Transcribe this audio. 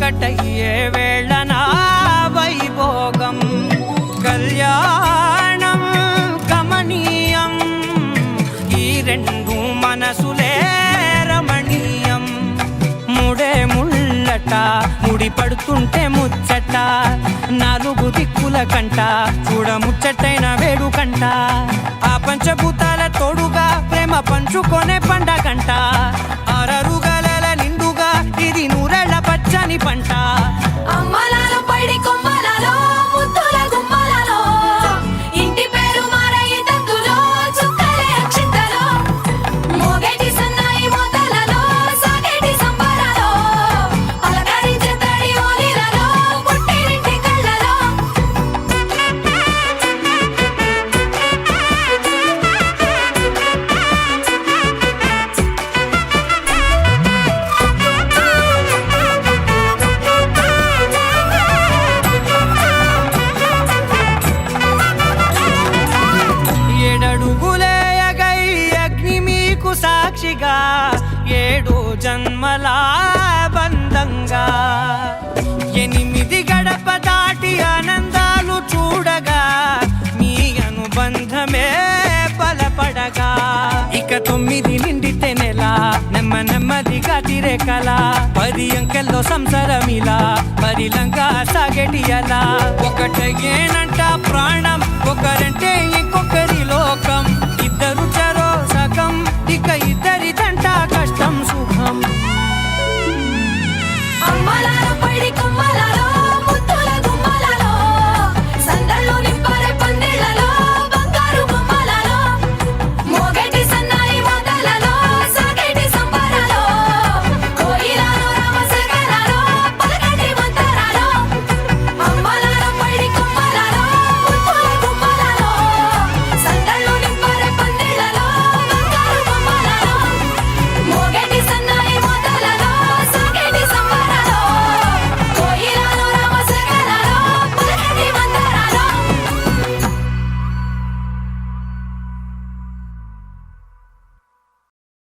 ఒక్కటయ్యే వేళన వైభోగం కళ్యాణం కమనీయం ఈ రెండు మనసులే రమణీయం ముడే ముళ్ళట ముడి పడుతుంటే ముచ్చట నాలుగు దిక్కుల కంట చూడ ముచ్చటైన వేడుకంట ఆ పంచభూతాల తోడుగా ప్రేమ పంచుకొనే పండగంట ఆరరుగల నిండుగా ఇది నూరెళ్ళ పచ్చని పంట అమ్మలాలో పైడి కొమ్మలలో ముద్దుల గుమ్మలలో ఇంటి పేరు మారయి తందులో చుక్కలే అక్షింతలో మోగేటి సన్నాయి మోతలలో సాగేటి సంబరాలో అలకరించే తడి ఓలిలలో పుట్టినింటి కళ్ళలో ఏడడుగులేయగై అగ్ని మీకు సాక్షిగా 7 జన్మల బంధంగా 8 గడప దాటి ఆనందాలు చూడగా మీ అనుబంధమే బలపడగా ఇక 9 నిండితే నెల నెమ్మదిగా తిరే కల 10 అంకెల్లో సంసారమిలా పరిలంగా సాగేటి అలా ఒకటేనంట ప్రాణం ఒక